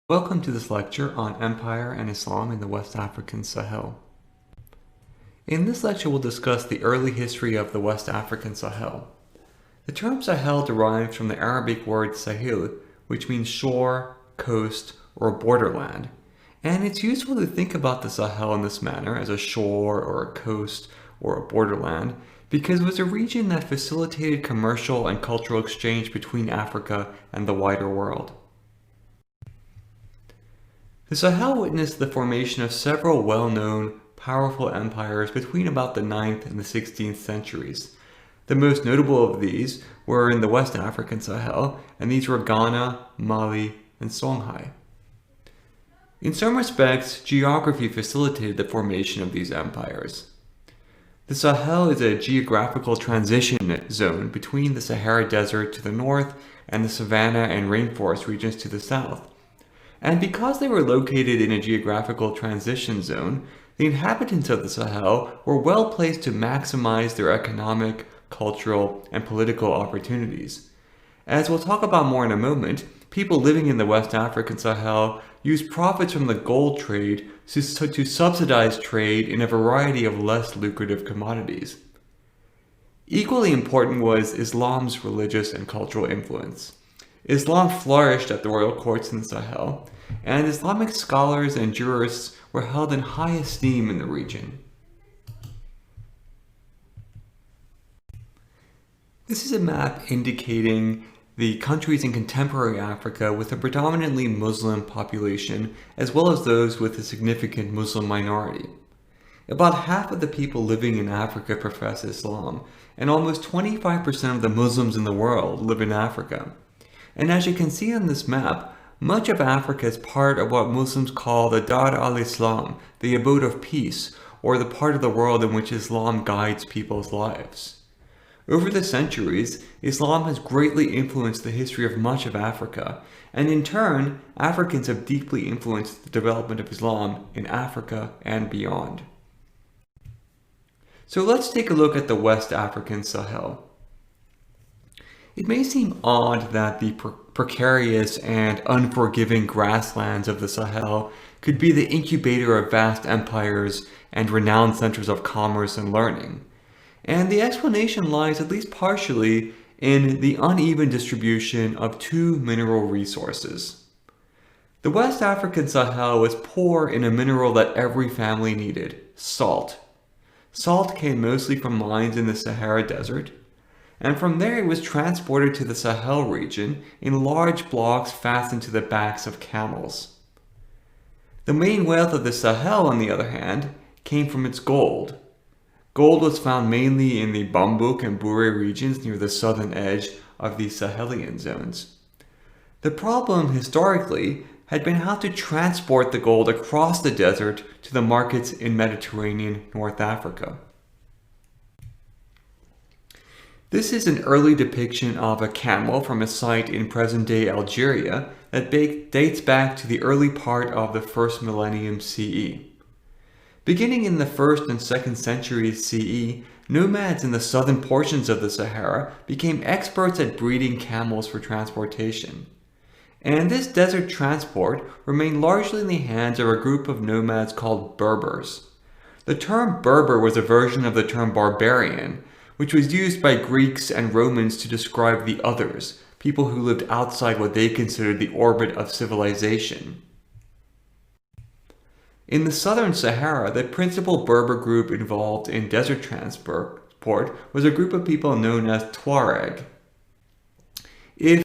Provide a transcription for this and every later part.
Welcome to this lecture on Empire and Islam in the West African Sahel. In this lecture, we'll discuss the early history of the West African Sahel. The term Sahel derives from the Arabic word Sahil, which means shore, coast, or borderland. And it's useful to think about the Sahel in this manner as a shore or a coast or a borderland because it was a region that facilitated commercial and cultural exchange between Africa and the wider world. The Sahel witnessed the formation of several well-known, powerful empires between about the 9th and the 16th centuries. The most notable of these were in the West African Sahel, and these were Ghana, Mali, and Songhai. In some respects, geography facilitated the formation of these empires. The Sahel is a geographical transition zone between the Sahara Desert to the north and the savanna and rainforest regions to the south. And because they were located in a geographical transition zone, the inhabitants of the Sahel were well placed to maximize their economic, cultural, and political opportunities. As we'll talk about more in a moment, people living in the West African Sahel used profits from the gold trade to subsidize trade in a variety of less lucrative commodities. Equally important was Islam's religious and cultural influence. Islam flourished at the royal courts in the Sahel, and Islamic scholars and jurists were held in high esteem in the region. This is a map indicating the countries in contemporary Africa with a predominantly Muslim population, as well as those with a significant Muslim minority. About half of the people living in Africa profess Islam, and almost 25% of the Muslims in the world live in Africa. And as you can see on this map, much of Africa is part of what Muslims call the Dar al-Islam, the abode of peace, or the part of the world in which Islam guides people's lives. Over the centuries, Islam has greatly influenced the history of much of Africa, and in turn, Africans have deeply influenced the development of Islam in Africa and beyond. So let's take a look at the West African Sahel. It may seem odd that the precarious and unforgiving grasslands of the Sahel could be the incubator of vast empires and renowned centers of commerce and learning. And the explanation lies, at least partially, in the uneven distribution of two mineral resources. The West African Sahel was poor in a mineral that every family needed: salt. Salt came mostly from mines in the Sahara Desert, and from there it was transported to the Sahel region in large blocks fastened to the backs of camels. The main wealth of the Sahel, on the other hand, came from its gold. Gold was found mainly in the Bambouk and Bure regions near the southern edge of the Sahelian zones. The problem, historically, had been how to transport the gold across the desert to the markets in Mediterranean North Africa. This is an early depiction of a camel from a site in present-day Algeria that dates back to the early part of the first millennium CE. Beginning in the 1st and 2nd centuries CE, nomads in the southern portions of the Sahara became experts at breeding camels for transportation. And this desert transport remained largely in the hands of a group of nomads called Berbers. The term Berber was a version of the term barbarian, which was used by Greeks and Romans to describe the others, people who lived outside what they considered the orbit of civilization. In the southern Sahara, the principal Berber group involved in desert transport was a group of people known as Tuareg. If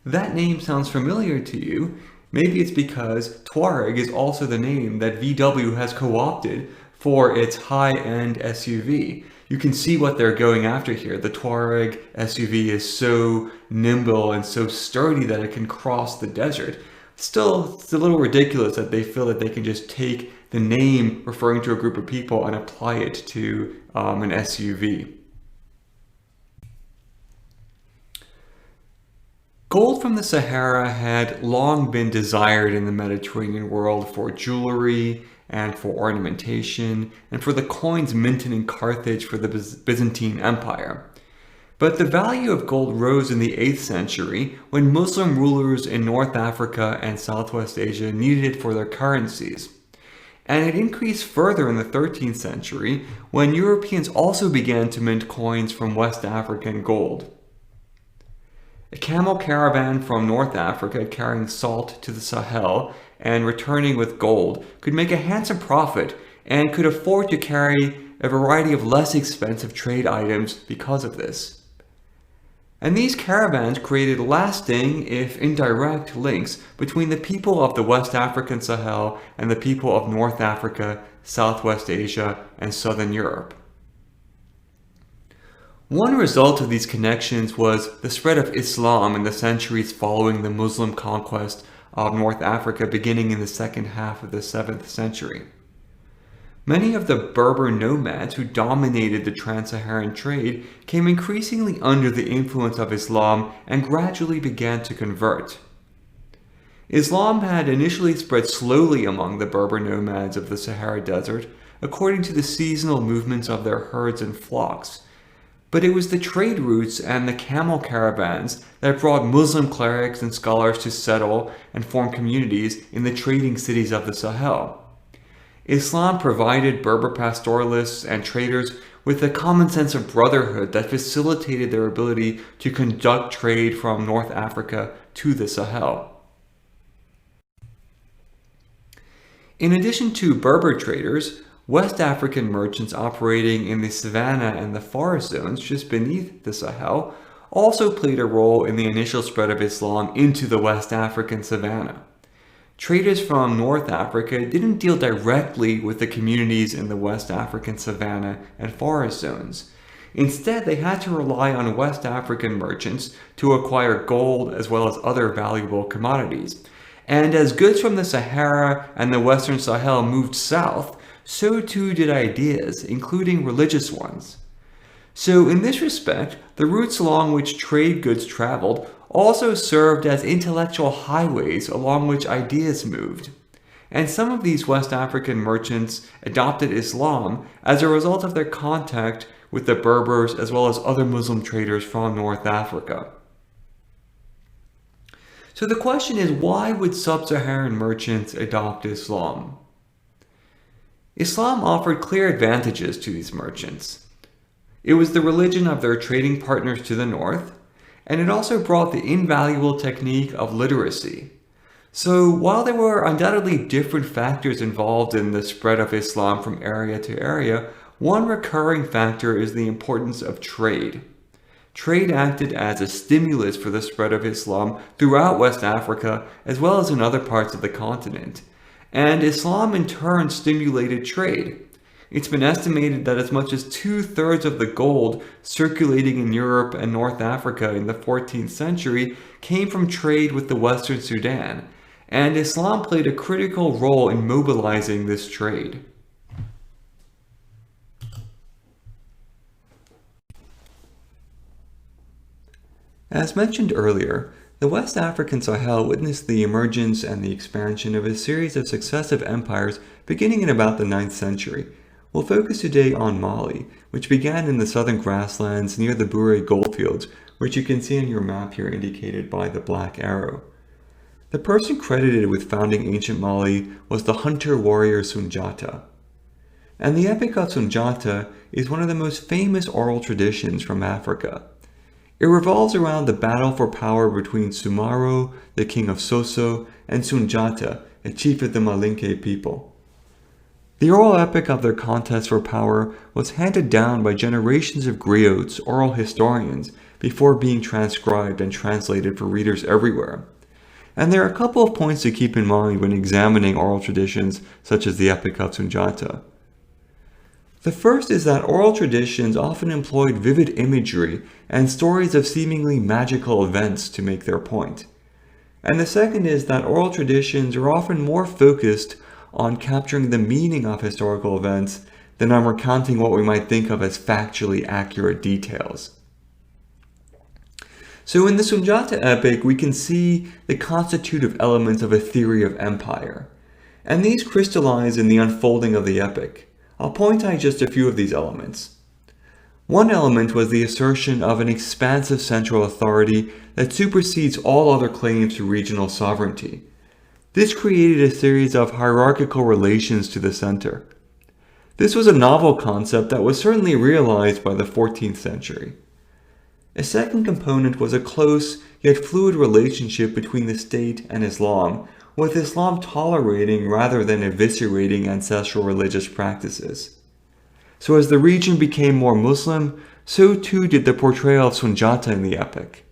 that name sounds familiar to you, maybe it's because Tuareg is also the name that VW has co-opted for its high-end SUV. You can see what they're going after here. The Tuareg SUV is so nimble and so sturdy that it can cross the desert. Still, it's a little ridiculous that they feel that they can just take the name referring to a group of people and apply it to an SUV. Gold from the Sahara had long been desired in the Mediterranean world for jewelry and for ornamentation, and for the coins minted in Carthage for the Byzantine Empire. But the value of gold rose in the 8th century when Muslim rulers in North Africa and Southwest Asia needed it for their currencies. And it increased further in the 13th century when Europeans also began to mint coins from West African gold. A camel caravan from North Africa carrying salt to the Sahel and returning with gold could make a handsome profit and could afford to carry a variety of less expensive trade items because of this. And these caravans created lasting, if indirect, links between the people of the West African Sahel and the people of North Africa, Southwest Asia, and Southern Europe. One result of these connections was the spread of Islam in the centuries following the Muslim conquest of North Africa beginning in the second half of the 7th century. Many of the Berber nomads who dominated the trans-Saharan trade came increasingly under the influence of Islam and gradually began to convert. Islam had initially spread slowly among the Berber nomads of the Sahara Desert, according to the seasonal movements of their herds and flocks. But it was the trade routes and the camel caravans that brought Muslim clerics and scholars to settle and form communities in the trading cities of the Sahel. Islam provided Berber pastoralists and traders with a common sense of brotherhood that facilitated their ability to conduct trade from North Africa to the Sahel. In addition to Berber traders, West African merchants operating in the savanna and the forest zones just beneath the Sahel also played a role in the initial spread of Islam into the West African savanna. Traders from North Africa didn't deal directly with the communities in the West African savanna and forest zones. Instead, they had to rely on West African merchants to acquire gold as well as other valuable commodities. And as goods from the Sahara and the Western Sahel moved south, so too did ideas, including religious ones. So in this respect, the routes along which trade goods traveled also served as intellectual highways along which ideas moved. And some of these West African merchants adopted Islam as a result of their contact with the Berbers as well as other Muslim traders from North Africa. So the question is, why would sub-Saharan merchants adopt Islam? Islam offered clear advantages to these merchants. It was the religion of their trading partners to the north, and it also brought the invaluable technique of literacy. So while there were undoubtedly different factors involved in the spread of Islam from area to area, one recurring factor is the importance of trade. Trade acted as a stimulus for the spread of Islam throughout West Africa as well as in other parts of the continent. And Islam in turn stimulated trade. It's been estimated that as much as 2/3 of the gold circulating in Europe and North Africa in the 14th century came from trade with the Western Sudan, and Islam played a critical role in mobilizing this trade. As mentioned earlier, the West African Sahel witnessed the emergence and the expansion of a series of successive empires beginning in about the 9th century. We'll focus today on Mali, which began in the southern grasslands near the Bouré goldfields, which you can see on your map here indicated by the black arrow. The person credited with founding ancient Mali was the hunter-warrior Sundiata. And the Epic of Sundiata is one of the most famous oral traditions from Africa. It revolves around the battle for power between Sumaro, the king of Soso, and Sundiata, a chief of the Malinke people. The oral epic of their contest for power was handed down by generations of griots, oral historians, before being transcribed and translated for readers everywhere. And there are a couple of points to keep in mind when examining oral traditions such as the Epic of Sundiata. The first is that oral traditions often employed vivid imagery and stories of seemingly magical events to make their point. And the second is that oral traditions are often more focused on capturing the meaning of historical events than on recounting what we might think of as factually accurate details. So in the Sundiata epic, we can see the constitutive elements of a theory of empire, and these crystallize in the unfolding of the epic. I'll point out just a few of these elements. One element was the assertion of an expansive central authority that supersedes all other claims to regional sovereignty. This created a series of hierarchical relations to the center. This was a novel concept that was certainly realized by the 14th century. A second component was a close yet fluid relationship between the state and Islam, with Islam tolerating rather than eviscerating ancestral religious practices. So as the region became more Muslim, so too did the portrayal of Sunjata in the epic.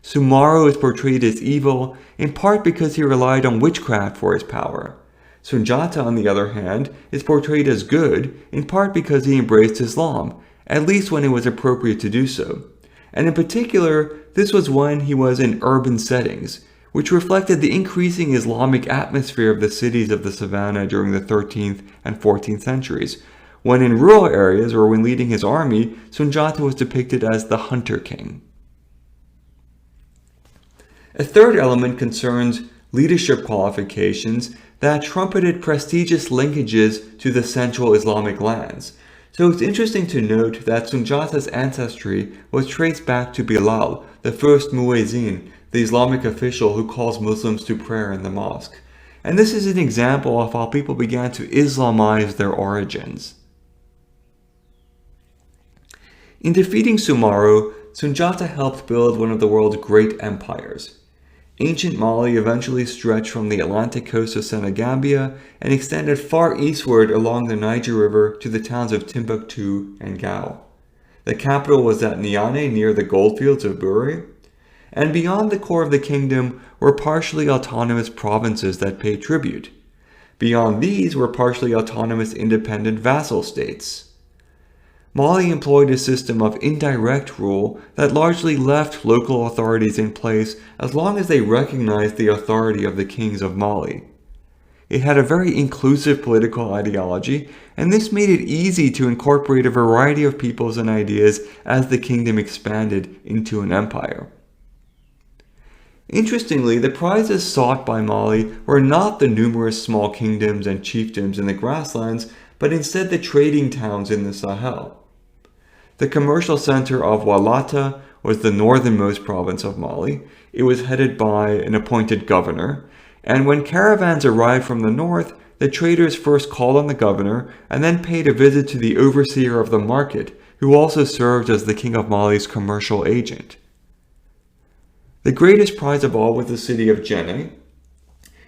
Sumarro is portrayed as evil, in part because he relied on witchcraft for his power. Sunjata, on the other hand, is portrayed as good, in part because he embraced Islam, at least when it was appropriate to do so. And in particular, this was when he was in urban settings, which reflected the increasing Islamic atmosphere of the cities of the savannah during the 13th and 14th centuries, when in rural areas or when leading his army, Sunjata was depicted as the hunter king. A third element concerns leadership qualifications that trumpeted prestigious linkages to the central Islamic lands. So it's interesting to note that Sunjata's ancestry was traced back to Bilal, the first muezzin, the Islamic official who calls Muslims to prayer in the mosque. And this is an example of how people began to Islamize their origins. In defeating Sumarro, Sunjata helped build one of the world's great empires. Ancient Mali eventually stretched from the Atlantic coast of Senegambia and extended far eastward along the Niger River to the towns of Timbuktu and Gao. The capital was at Niamey near the goldfields of Buri, and beyond the core of the kingdom were partially autonomous provinces that paid tribute. Beyond these were partially autonomous independent vassal states. Mali employed a system of indirect rule that largely left local authorities in place as long as they recognized the authority of the kings of Mali. It had a very inclusive political ideology, and this made it easy to incorporate a variety of peoples and ideas as the kingdom expanded into an empire. Interestingly, the prizes sought by Mali were not the numerous small kingdoms and chiefdoms in the grasslands, but instead the trading towns in the Sahel. The commercial center of Walata was the northernmost province of Mali. It was headed by an appointed governor, and when caravans arrived from the north, the traders first called on the governor and then paid a visit to the overseer of the market, who also served as the king of Mali's commercial agent. The greatest prize of all was the city of Djenné,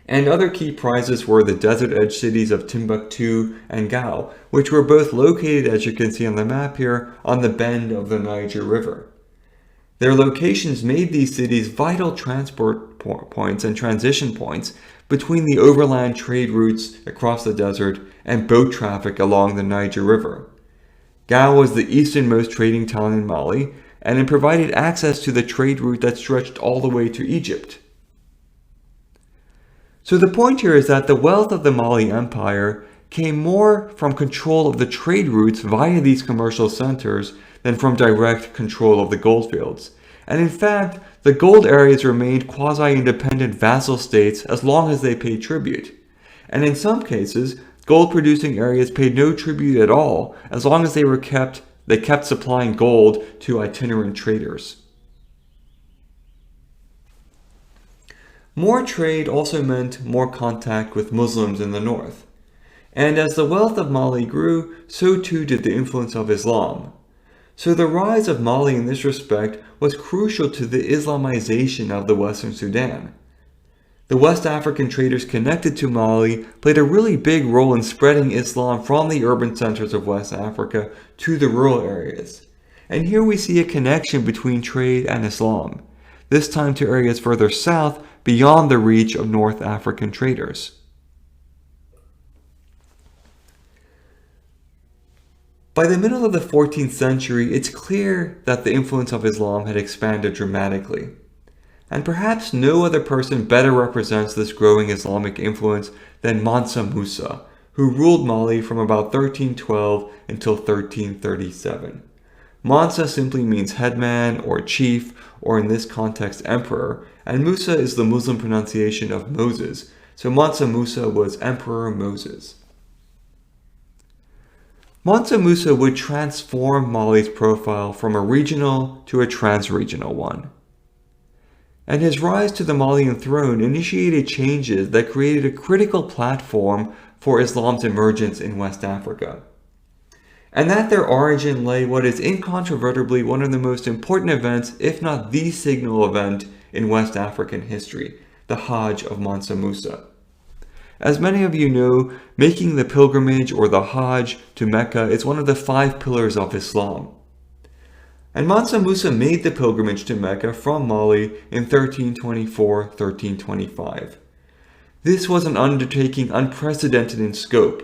and other key prizes were the desert-edge cities of Timbuktu and Gao, which were both located, as you can see on the map here, on the bend of the Niger River. Their locations made these cities vital transport points and transition points between the overland trade routes across the desert and boat traffic along the Niger River. Gao was the easternmost trading town in Mali, and it provided access to the trade route that stretched all the way to Egypt. So the point here is that the wealth of the Mali Empire came more from control of the trade routes via these commercial centers than from direct control of the goldfields. And in fact, the gold areas remained quasi-independent vassal states as long as they paid tribute. And in some cases, gold-producing areas paid no tribute at all as long as they kept supplying gold to itinerant traders. More trade also meant more contact with Muslims in the north. And as the wealth of Mali grew, so too did the influence of Islam. So the rise of Mali in this respect was crucial to the Islamization of the Western Sudan. The West African traders connected to Mali played a really big role in spreading Islam from the urban centers of West Africa to the rural areas. And here we see a connection between trade and Islam, this time to areas further south beyond the reach of North African traders. By the middle of the 14th century, it's clear that the influence of Islam had expanded dramatically. And perhaps no other person better represents this growing Islamic influence than Mansa Musa, who ruled Mali from about 1312 until 1337. Mansa simply means headman or chief, or in this context emperor, and Musa is the Muslim pronunciation of Moses, so Mansa Musa was Emperor Moses. Mansa Musa would transform Mali's profile from a regional to a trans-regional one. And his rise to the Malian throne initiated changes that created a critical platform for Islam's emergence in West Africa. And at their origin lay what is incontrovertibly one of the most important events, if not the signal event, in West African history, the Hajj of Mansa Musa. As many of you know, making the pilgrimage or the Hajj to Mecca is one of the 5 pillars of Islam. And Mansa Musa made the pilgrimage to Mecca from Mali in 1324-1325. This was an undertaking unprecedented in scope.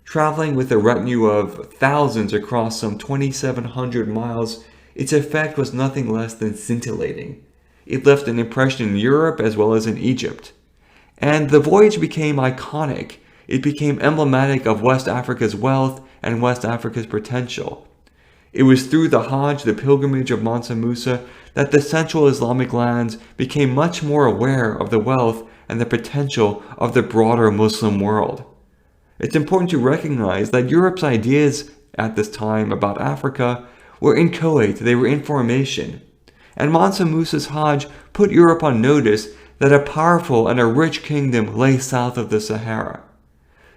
Traveling with a retinue of thousands across some 2,700 miles, its effect was nothing less than scintillating. It left an impression in Europe as well as in Egypt. And the voyage became iconic. It became emblematic of West Africa's wealth and West Africa's potential. It was through the Hajj, the pilgrimage of Mansa Musa, that the Central Islamic lands became much more aware of the wealth and the potential of the broader Muslim world. It's important to recognize that Europe's ideas at this time about Africa were inchoate, they were in formation. And Mansa Musa's Hajj put Europe on notice that a powerful and a rich kingdom lay south of the Sahara.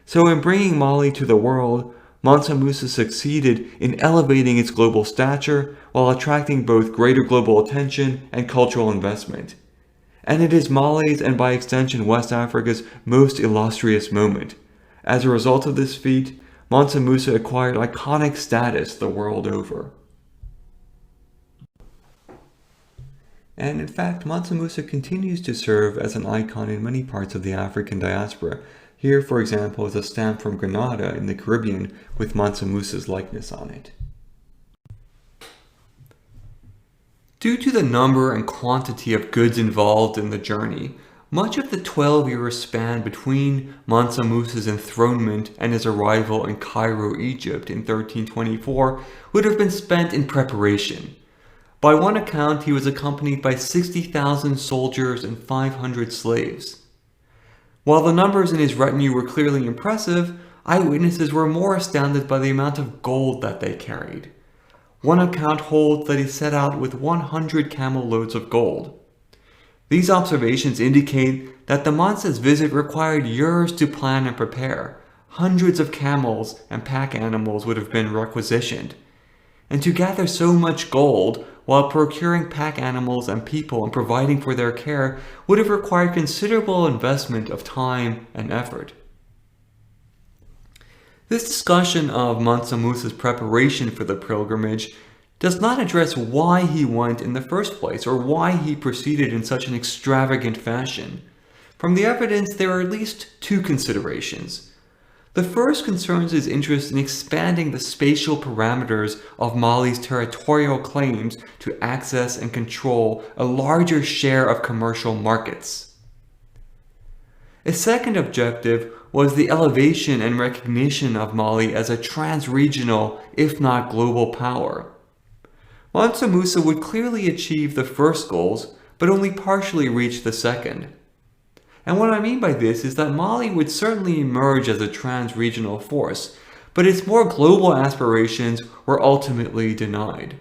So in bringing Mali to the world, Mansa Musa succeeded in elevating its global stature while attracting both greater global attention and cultural investment. And it is Mali's and by extension West Africa's most illustrious moment. As a result of this feat, Mansa Musa acquired iconic status the world over. And in fact, Mansa Musa continues to serve as an icon in many parts of the African diaspora. Here, for example, is a stamp from Grenada in the Caribbean with Mansa Musa's likeness on it. Due to the number and quantity of goods involved in the journey, much of the 12-year span between Mansa Musa's enthronement and his arrival in Cairo, Egypt in 1324 would have been spent in preparation. By one account, he was accompanied by 60,000 soldiers and 500 slaves. While the numbers in his retinue were clearly impressive, eyewitnesses were more astounded by the amount of gold that they carried. One account holds that he set out with 100 camel loads of gold. These observations indicate that the Mansa's visit required years to plan and prepare. Hundreds of camels and pack animals would have been requisitioned. And to gather so much gold while procuring pack animals and people and providing for their care would have required considerable investment of time and effort. This discussion of Mansa Musa's preparation for the pilgrimage does not address why he went in the first place or why he proceeded in such an extravagant fashion. From the evidence, there are at least 2 considerations. The first concerns his interest in expanding the spatial parameters of Mali's territorial claims to access and control a larger share of commercial markets. A second objective was the elevation and recognition of Mali as a trans-regional, if not global power. Mansa Musa would clearly achieve the first goals, but only partially reach the second. And what I mean by this is that Mali would certainly emerge as a trans-regional force, but its more global aspirations were ultimately denied.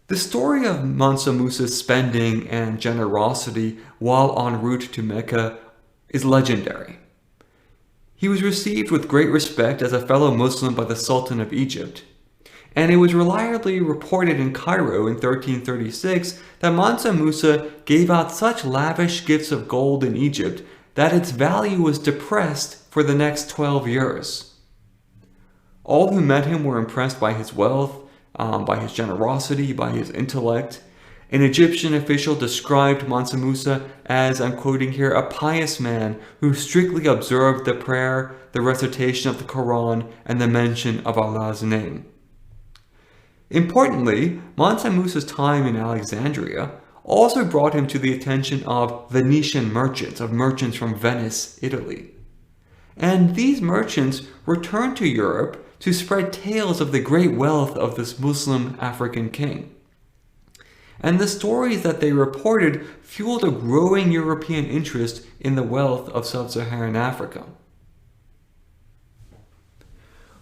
The story of Mansa Musa's spending and generosity while en route to Mecca is legendary. He was received with great respect as a fellow Muslim by the Sultan of Egypt. And it was reliably reported in Cairo in 1336 that Mansa Musa gave out such lavish gifts of gold in Egypt that its value was depressed for the next 12 years. All who met him were impressed by his wealth, by his generosity, by his intellect. An Egyptian official described Mansa Musa as, I'm quoting here, a pious man who strictly observed the prayer, the recitation of the Quran, and the mention of Allah's name. Importantly, Mansa Musa's time in Alexandria also brought him to the attention of Venetian merchants, of merchants from Venice, Italy. And these merchants returned to Europe to spread tales of the great wealth of this Muslim African king. And the stories that they reported fueled a growing European interest in the wealth of sub-Saharan Africa.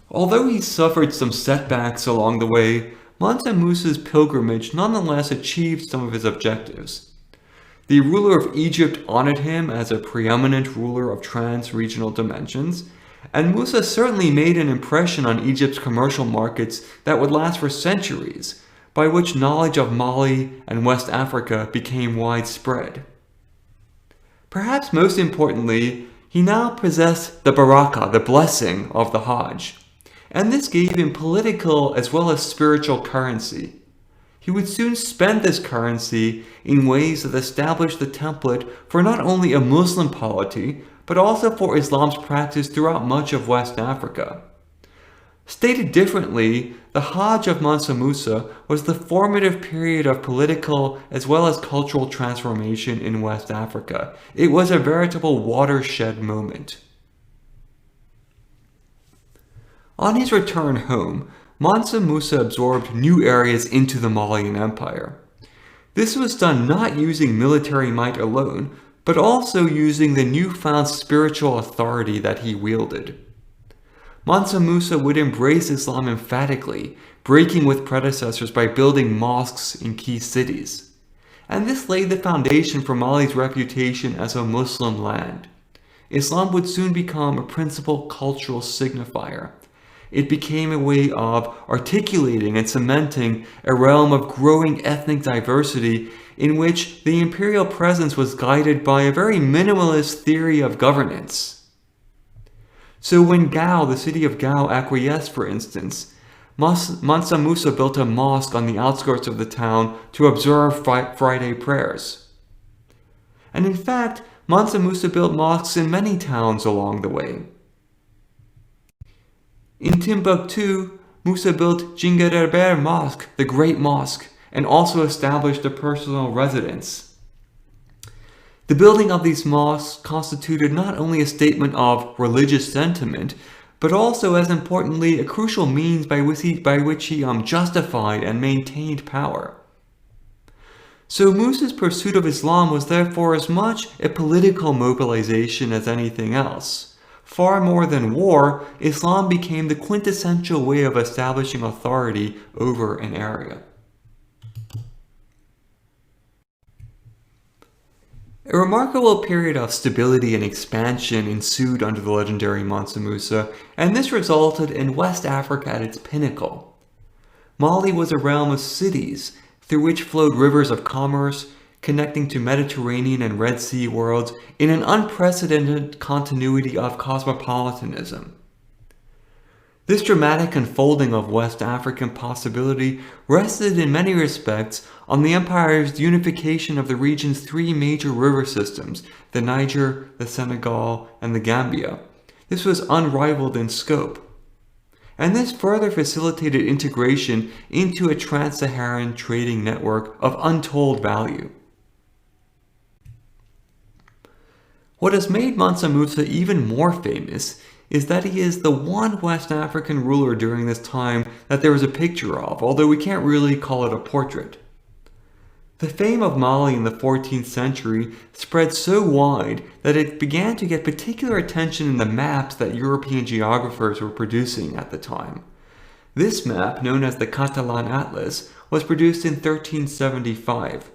Although he suffered some setbacks along the way, Mansa Musa's pilgrimage nonetheless achieved some of his objectives. The ruler of Egypt honored him as a preeminent ruler of trans-regional dimensions, and Musa certainly made an impression on Egypt's commercial markets that would last for centuries, by which knowledge of Mali and West Africa became widespread. Perhaps most importantly, he now possessed the baraka, the blessing of the Hajj, and this gave him political as well as spiritual currency. He would soon spend this currency in ways that established the template for not only a Muslim polity, but also for Islam's practice throughout much of West Africa. Stated differently, the Hajj of Mansa Musa was the formative period of political as well as cultural transformation in West Africa. It was a veritable watershed moment. On his return home, Mansa Musa absorbed new areas into the Malian Empire. This was done not using military might alone, but also using the newfound spiritual authority that he wielded. Mansa Musa would embrace Islam emphatically, breaking with predecessors by building mosques in key cities. And this laid the foundation for Mali's reputation as a Muslim land. Islam would soon become a principal cultural signifier. It became a way of articulating and cementing a realm of growing ethnic diversity in which the imperial presence was guided by a very minimalist theory of governance. So when Gao, the city of Gao, acquiesced, for instance, Mansa Musa built a mosque on the outskirts of the town to observe Friday prayers. And in fact, Mansa Musa built mosques in many towns along the way. In Timbuktu, Musa built Djinguereber Mosque, the Great Mosque, and also established a personal residence. The building of these mosques constituted not only a statement of religious sentiment, but also, as importantly, a crucial means by which he justified and maintained power. So Musa's pursuit of Islam was therefore as much a political mobilization as anything else. Far more than war, Islam became the quintessential way of establishing authority over an area. A remarkable period of stability and expansion ensued under the legendary Mansa Musa, and this resulted in West Africa at its pinnacle. Mali was a realm of cities through which flowed rivers of commerce, connecting to Mediterranean and Red Sea worlds in an unprecedented continuity of cosmopolitanism. This dramatic unfolding of West African possibility rested in many respects on the empire's unification of the region's three major river systems, the Niger, the Senegal, and the Gambia. This was unrivaled in scope. And this further facilitated integration into a trans-Saharan trading network of untold value. What has made Mansa Musa even more famous is that he is the one West African ruler during this time that there is a picture of, although we can't really call it a portrait. The fame of Mali in the 14th century spread so wide that it began to get particular attention in the maps that European geographers were producing at the time. This map, known as the Catalan Atlas, was produced in 1375.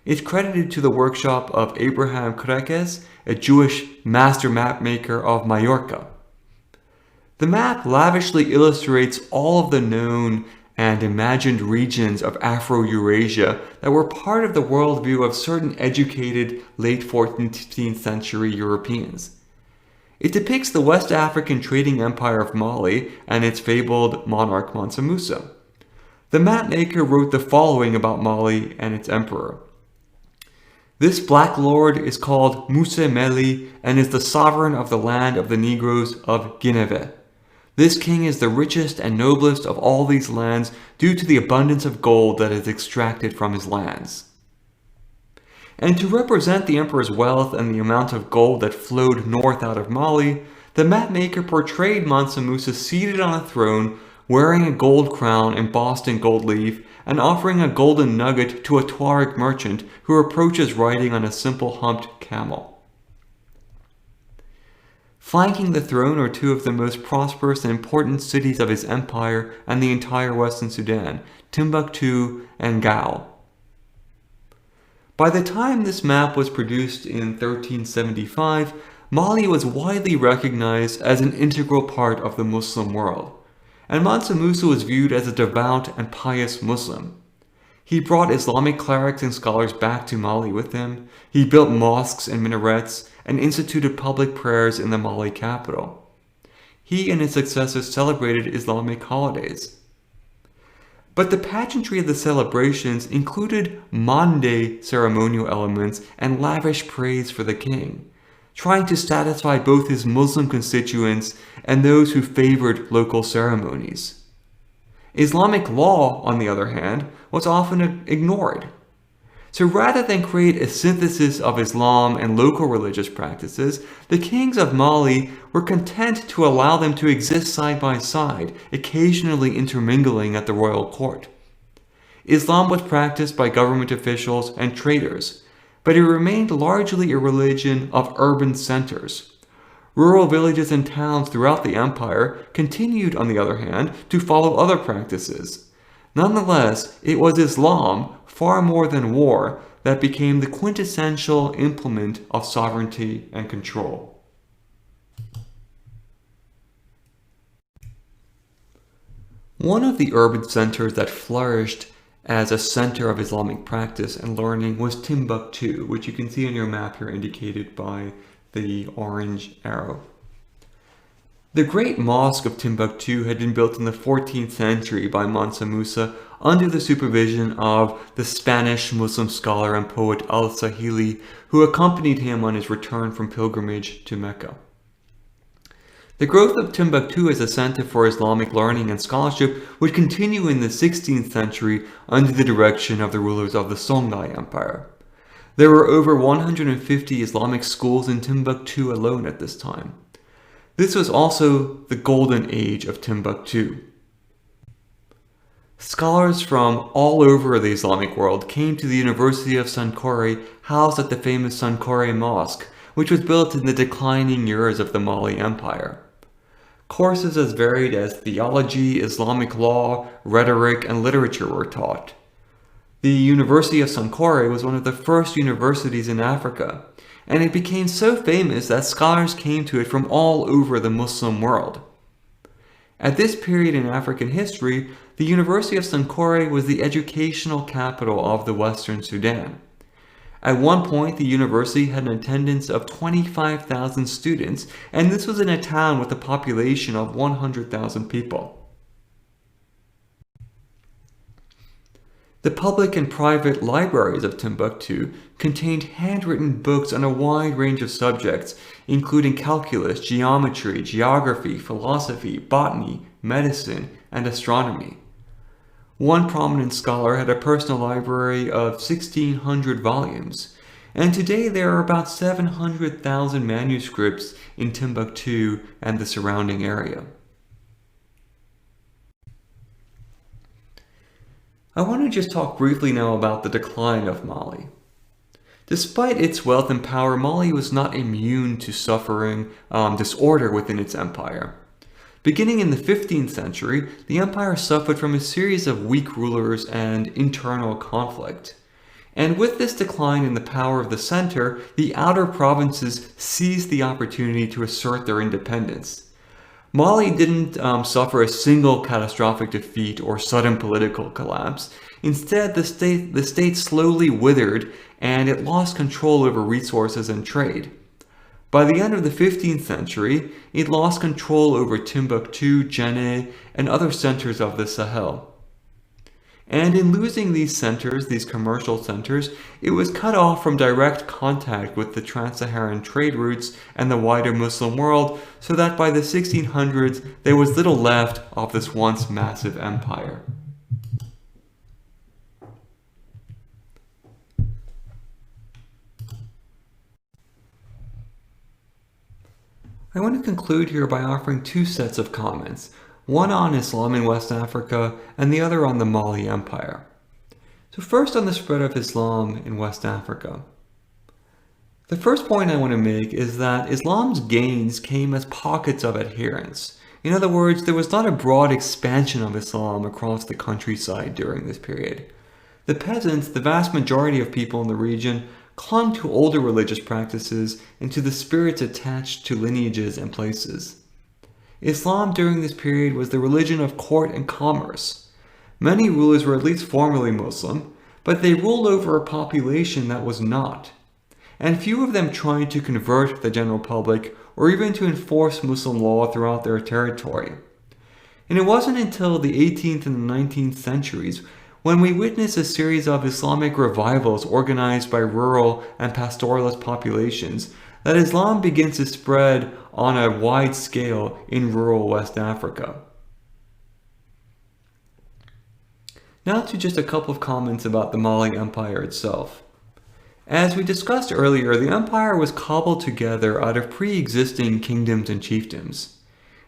It's credited to the workshop of Abraham Creques, a Jewish master map maker of Majorca. The map lavishly illustrates all of the known and imagined regions of Afro-Eurasia that were part of the worldview of certain educated late 14th century Europeans. It depicts the West African trading empire of Mali and its fabled monarch Mansa Musa. The mapmaker wrote the following about Mali and its emperor. This black lord is called Musa Meli and is the sovereign of the land of the Negroes of Guinevere. This king is the richest and noblest of all these lands due to the abundance of gold that is extracted from his lands. And to represent the emperor's wealth and the amount of gold that flowed north out of Mali, the mapmaker portrayed Mansa Musa seated on a throne, wearing a gold crown embossed in gold leaf, and offering a golden nugget to a Tuareg merchant who approaches riding on a simple humped camel. Flanking the throne are two of the most prosperous and important cities of his empire and the entire Western Sudan, Timbuktu and Gao. By the time this map was produced in 1375, Mali was widely recognized as an integral part of the Muslim world, and Mansa Musa was viewed as a devout and pious Muslim. He brought Islamic clerics and scholars back to Mali with him. He built mosques and minarets and instituted public prayers in the Mali capital. He and his successors celebrated Islamic holidays. But the pageantry of the celebrations included modern-day ceremonial elements and lavish praise for the king, trying to satisfy both his Muslim constituents and those who favored local ceremonies. Islamic law, on the other hand, was often ignored. So rather than create a synthesis of Islam and local religious practices, the kings of Mali were content to allow them to exist side by side, occasionally intermingling at the royal court. Islam was practiced by government officials and traders, but it remained largely a religion of urban centers. Rural villages and towns throughout the empire continued, on the other hand, to follow other practices. Nonetheless, it was Islam, far more than war, that became the quintessential implement of sovereignty and control. One of the urban centers that flourished as a center of Islamic practice and learning was Timbuktu, which you can see on your map here indicated by the orange arrow. The Great Mosque of Timbuktu had been built in the 14th century by Mansa Musa under the supervision of the Spanish Muslim scholar and poet al-Sahili, who accompanied him on his return from pilgrimage to Mecca. The growth of Timbuktu as a center for Islamic learning and scholarship would continue in the 16th century under the direction of the rulers of the Songhai Empire. There were over 150 Islamic schools in Timbuktu alone at this time. This was also the golden age of Timbuktu. Scholars from all over the Islamic world came to the University of Sankore, housed at the famous Sankore Mosque, which was built in the declining years of the Mali Empire. Courses as varied as theology, Islamic law, rhetoric, and literature were taught. The University of Sankore was one of the first universities in Africa, and it became so famous that scholars came to it from all over the Muslim world. At this period in African history, the University of Sankore was the educational capital of the Western Sudan. At one point, the university had an attendance of 25,000 students, and this was in a town with a population of 100,000 people. The public and private libraries of Timbuktu contained handwritten books on a wide range of subjects, including calculus, geometry, geography, philosophy, botany, medicine, and astronomy. One prominent scholar had a personal library of 1,600 volumes, and today there are about 700,000 manuscripts in Timbuktu and the surrounding area. I want to just talk briefly now about the decline of Mali. Despite its wealth and power, Mali was not immune to suffering disorder within its empire. Beginning in the 15th century, the empire suffered from a series of weak rulers and internal conflict. And with this decline in the power of the center, the outer provinces seized the opportunity to assert their independence. Mali didn't suffer a single catastrophic defeat or sudden political collapse. Instead, the state slowly withered and it lost control over resources and trade. By the end of the 15th century, it lost control over Timbuktu, Djenné, and other centers of the Sahel. And in losing these centers, these commercial centers, it was cut off from direct contact with the trans-Saharan trade routes and the wider Muslim world, so that by the 1600s, there was little left of this once massive empire. I want to conclude here by offering two sets of comments, one on Islam in West Africa and the other on the Mali Empire. So first on the spread of Islam in West Africa. The first point I want to make is that Islam's gains came as pockets of adherence. In other words, there was not a broad expansion of Islam across the countryside during this period. The peasants, the vast majority of people in the region, clung to older religious practices and to the spirits attached to lineages and places. Islam during this period was the religion of court and commerce. Many rulers were at least formally Muslim, but they ruled over a population that was not. And few of them tried to convert the general public or even to enforce Muslim law throughout their territory. And it wasn't until the 18th and the 19th centuries when we witnessed a series of Islamic revivals organized by rural and pastoralist populations that Islam begins to spread on a wide scale in rural West Africa. Now to just a couple of comments about the Mali Empire itself. As we discussed earlier, the empire was cobbled together out of pre-existing kingdoms and chiefdoms.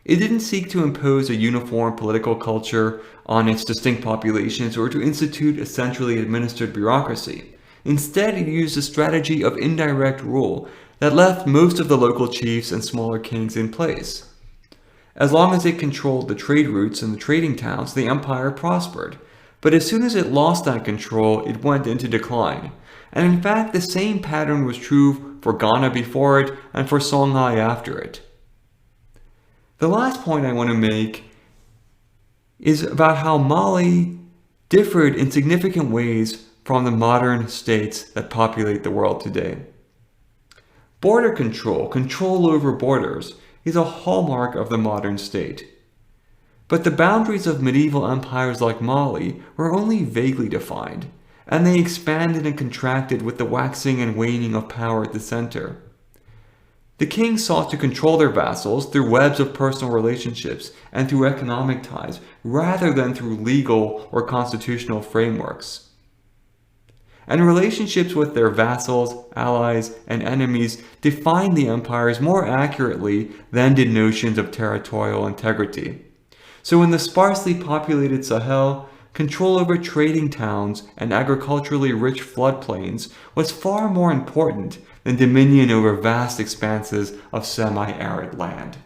It didn't seek to impose a uniform political culture on its distinct populations or to institute a centrally administered bureaucracy. Instead, it used a strategy of indirect rule that left most of the local chiefs and smaller kings in place. As long as it controlled the trade routes and the trading towns, the empire prospered. But as soon as it lost that control, it went into decline. And in fact, the same pattern was true for Ghana before it and for Songhai after it. The last point I want to make is about how Mali differed in significant ways from the modern states that populate the world today. Border control over borders, is a hallmark of the modern state. But the boundaries of medieval empires like Mali were only vaguely defined, and they expanded and contracted with the waxing and waning of power at the center. The kings sought to control their vassals through webs of personal relationships and through economic ties, rather than through legal or constitutional frameworks. And relationships with their vassals, allies, and enemies defined the empires more accurately than did notions of territorial integrity. So in the sparsely populated Sahel, control over trading towns and agriculturally rich floodplains was far more important than dominion over vast expanses of semi-arid land.